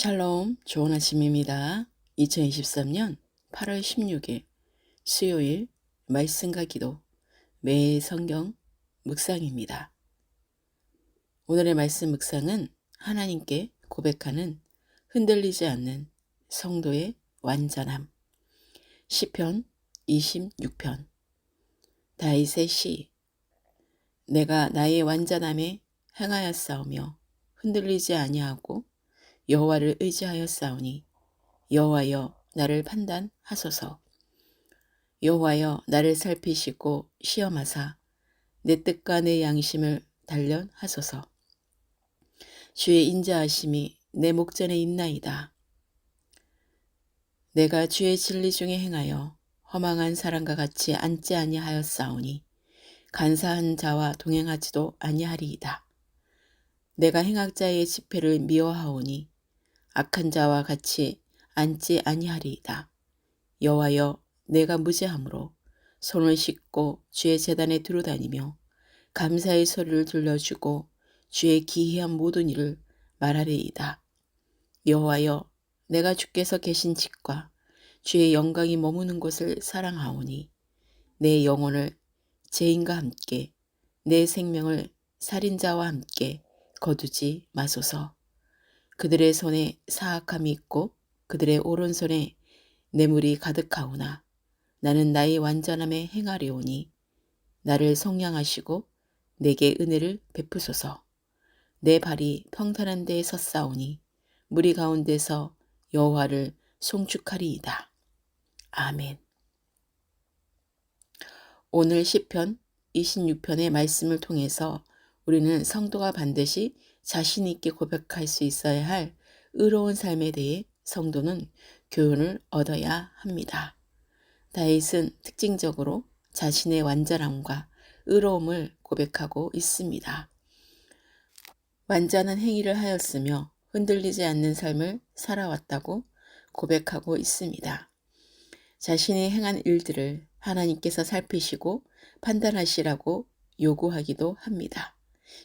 샬롬, 좋은 아침입니다. 2023년 8월 16일 수요일 말씀과 기도 매일 성경 묵상입니다. 오늘의 말씀 묵상은 하나님께 고백하는 흔들리지 않는 성도의 완전함. 시편 26편. 다윗의 시. 내가 나의 완전함에 행하였사오며 흔들리지 아니하고 여호와를 의지하였사오니 여호와여 나를 판단하소서. 여호와여 나를 살피시고 시험하사 내 뜻과 내 양심을 단련하소서. 주의 인자하심이 내 목전에 있나이다. 내가 주의 진리 중에 행하여 허망한 사람과 같이 앉지 아니하였사오니 간사한 자와 동행하지도 아니하리이다. 내가 행악자의 집회를 미워하오니 악한 자와 같이 앉지 아니하리이다. 여호와여 내가 무죄함으로 손을 씻고 주의 제단에 두루다니며 감사의 소리를 들려주고 주의 기이한 모든 일을 말하리이다. 여호와여 내가 주께서 계신 집과 주의 영광이 머무는 곳을 사랑하오니 내 영혼을 죄인과 함께 내 생명을 살인자와 함께 거두지 마소서. 그들의 손에 사악함이 있고 그들의 오른손에 뇌물이 가득하오나 나는 나의 완전함에 행하려오니 나를 속량하시고 내게 은혜를 베푸소서. 내 발이 평탄한 데에 섰사오니 무리 가운데서 여호와를 송축하리이다. 아멘. 오늘 시편 26편의 말씀을 통해서 우리는 성도가 반드시 자신 있게 고백할 수 있어야 할 의로운 삶에 대해 성도는 교훈을 얻어야 합니다. 다윗은 특징적으로 자신의 완전함과 의로움을 고백하고 있습니다. 완전한 행위를 하였으며 흔들리지 않는 삶을 살아왔다고 고백하고 있습니다. 자신이 행한 일들을 하나님께서 살피시고 판단하시라고 요구하기도 합니다.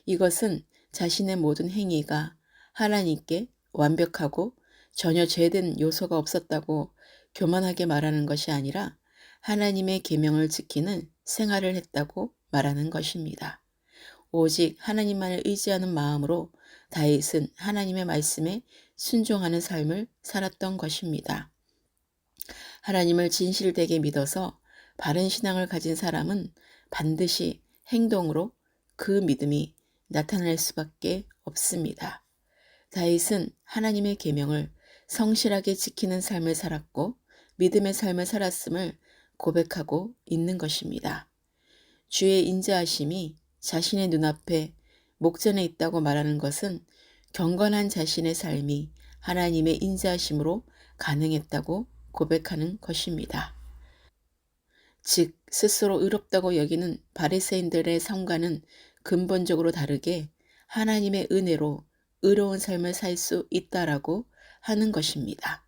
이것은 자신의 모든 행위가 하나님께 완벽하고 전혀 죄된 요소가 없었다고 교만하게 말하는 것이 아니라 하나님의 계명을 지키는 생활을 했다고 말하는 것입니다. 오직 하나님만을 의지하는 마음으로 다윗은 하나님의 말씀에 순종하는 삶을 살았던 것입니다. 하나님을 진실되게 믿어서 바른 신앙을 가진 사람은 반드시 행동으로 그 믿음이 나타날 수밖에 없습니다. 다윗은 하나님의 계명을 성실하게 지키는 삶을 살았고 믿음의 삶을 살았음을 고백하고 있는 것입니다. 주의 인자하심이 자신의 눈앞에 목전에 있다고 말하는 것은 경건한 자신의 삶이 하나님의 인자하심으로 가능했다고 고백하는 것입니다. 즉 스스로 의롭다고 여기는 바리새인들의 삶과는 근본적으로 다르게 하나님의 은혜로 의로운 삶을 살 수 있다라고 하는 것입니다.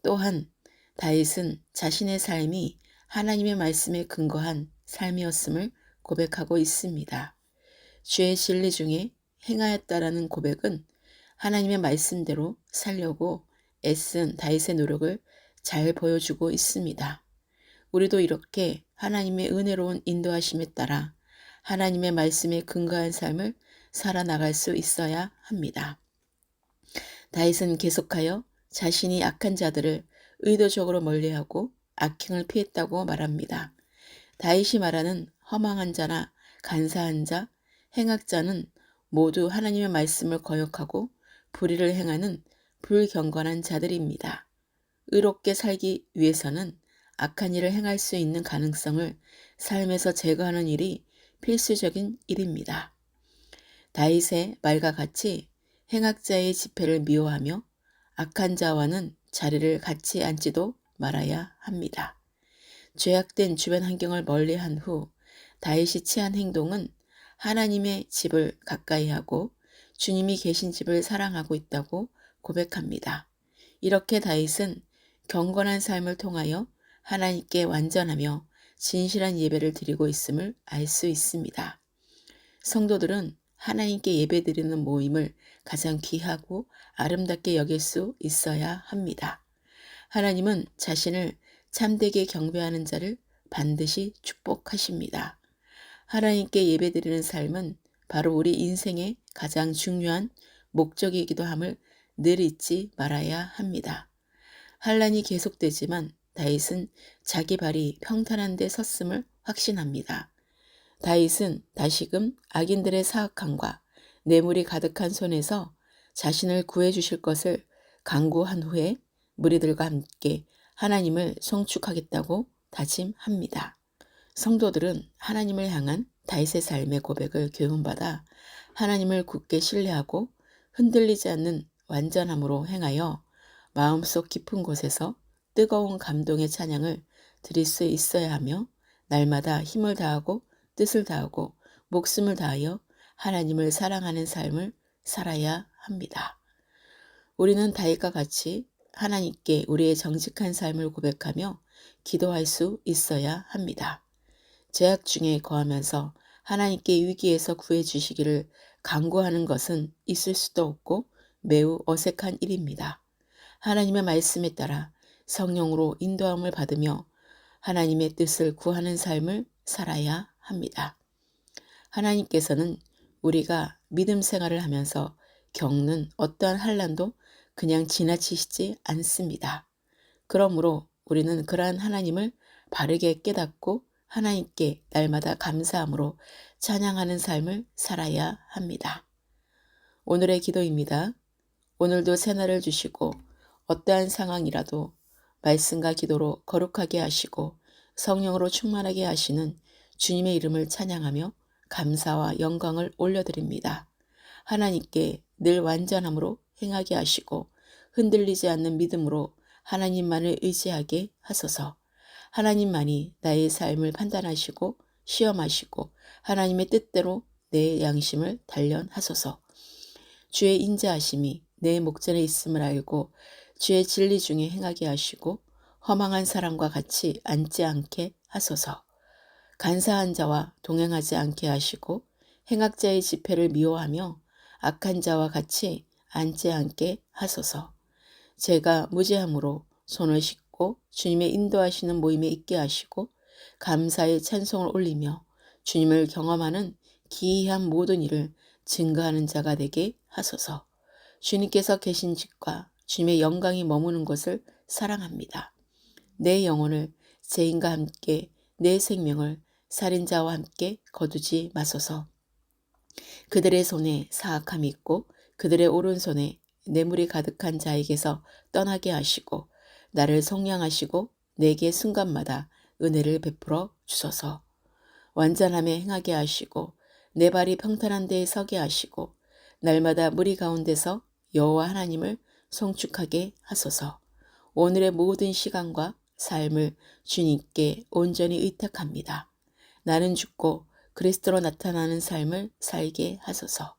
또한 다윗은 자신의 삶이 하나님의 말씀에 근거한 삶이었음을 고백하고 있습니다. 주의 진리 중에 행하였다라는 고백은 하나님의 말씀대로 살려고 애쓴 다윗의 노력을 잘 보여주고 있습니다. 우리도 이렇게 하나님의 은혜로운 인도하심에 따라 하나님의 말씀에 근거한 삶을 살아나갈 수 있어야 합니다. 다윗은 계속하여 자신이 악한 자들을 의도적으로 멀리하고 악행을 피했다고 말합니다. 다윗이 말하는 허망한 자나 간사한 자, 행악자는 모두 하나님의 말씀을 거역하고 불의를 행하는 불경건한 자들입니다. 의롭게 살기 위해서는 악한 일을 행할 수 있는 가능성을 삶에서 제거하는 일이 필수적인 일입니다. 다윗의 말과 같이 행악자의 집회를 미워하며 악한 자와는 자리를 같이 앉지도 말아야 합니다. 죄악된 주변 환경을 멀리한 후 다윗이 취한 행동은 하나님의 집을 가까이 하고 주님이 계신 집을 사랑하고 있다고 고백합니다. 이렇게 다윗은 경건한 삶을 통하여 하나님께 완전하며 진실한 예배를 드리고 있음을 알 수 있습니다. 성도들은 하나님께 예배드리는 모임을 가장 귀하고 아름답게 여길 수 있어야 합니다. 하나님은 자신을 참되게 경배하는 자를 반드시 축복하십니다. 하나님께 예배드리는 삶은 바로 우리 인생의 가장 중요한 목적이기도 함을 늘 잊지 말아야 합니다. 환란이 계속되지만 다윗은 자기 발이 평탄한 데 섰음을 확신합니다. 다윗은 다시금 악인들의 사악함과 뇌물이 가득한 손에서 자신을 구해 주실 것을 간구한 후에 무리들과 함께 하나님을 송축하겠다고 다짐합니다. 성도들은 하나님을 향한 다윗의 삶의 고백을 교훈받아 하나님을 굳게 신뢰하고 흔들리지 않는 완전함으로 행하여 마음속 깊은 곳에서 뜨거운 감동의 찬양을 드릴 수 있어야 하며 날마다 힘을 다하고 뜻을 다하고 목숨을 다하여 하나님을 사랑하는 삶을 살아야 합니다. 우리는 다윗과 같이 하나님께 우리의 정직한 삶을 고백하며 기도할 수 있어야 합니다. 죄악 중에 거하면서 하나님께 위기에서 구해 주시기를 간구하는 것은 있을 수도 없고 매우 어색한 일입니다. 하나님의 말씀에 따라 성령으로 인도함을 받으며 하나님의 뜻을 구하는 삶을 살아야 합니다. 하나님께서는 우리가 믿음 생활을 하면서 겪는 어떠한 환난도 그냥 지나치시지 않습니다. 그러므로 우리는 그러한 하나님을 바르게 깨닫고 하나님께 날마다 감사함으로 찬양하는 삶을 살아야 합니다. 오늘의 기도입니다. 오늘도 새날을 주시고 어떠한 상황이라도 말씀과 기도로 거룩하게 하시고 성령으로 충만하게 하시는 주님의 이름을 찬양하며 감사와 영광을 올려드립니다. 하나님께 늘 완전함으로 행하게 하시고 흔들리지 않는 믿음으로 하나님만을 의지하게 하소서. 하나님만이 나의 삶을 판단하시고 시험하시고 하나님의 뜻대로 내 양심을 단련하소서. 주의 인자하심이 내 목전에 있음을 알고 주의 진리 중에 행하게 하시고 허망한 사람과 같이 앉지 않게 하소서. 간사한 자와 동행하지 않게 하시고 행악자의 지폐를 미워하며 악한 자와 같이 앉지 않게 하소서. 제가 무죄함으로 손을 씻고 주님의 인도하시는 모임에 있게 하시고 감사의 찬송을 올리며 주님을 경험하는 기이한 모든 일을 증거하는 자가 되게 하소서. 주님께서 계신 집과 주님의 영광이 머무는 곳을 사랑합니다. 내 영혼을 죄인과 함께 내 생명을 살인자와 함께 거두지 마소서. 그들의 손에 사악함이 있고 그들의 오른손에 뇌물이 가득한 자에게서 떠나게 하시고 나를 속량하시고 내게 순간마다 은혜를 베풀어 주소서. 완전함에 행하게 하시고 내 발이 평탄한 데에 서게 하시고 날마다 무리 가운데서 여호와 하나님을 송축하게 하소서. 오늘의 모든 시간과 삶을 주님께 온전히 의탁합니다. 나는 죽고 그리스도로 나타나는 삶을 살게 하소서.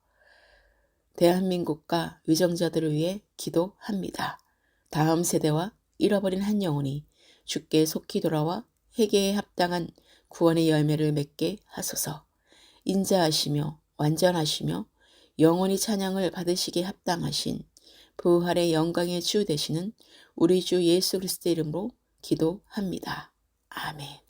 대한민국과 위정자들을 위해 기도합니다. 다음 세대와 잃어버린 한 영혼이 주께 속히 돌아와 회개에 합당한 구원의 열매를 맺게 하소서. 인자하시며 완전하시며 영원히 찬양을 받으시기에 합당하신 부활의 영광의 주 되시는 우리 주 예수 그리스도의 이름으로 기도합니다. 아멘.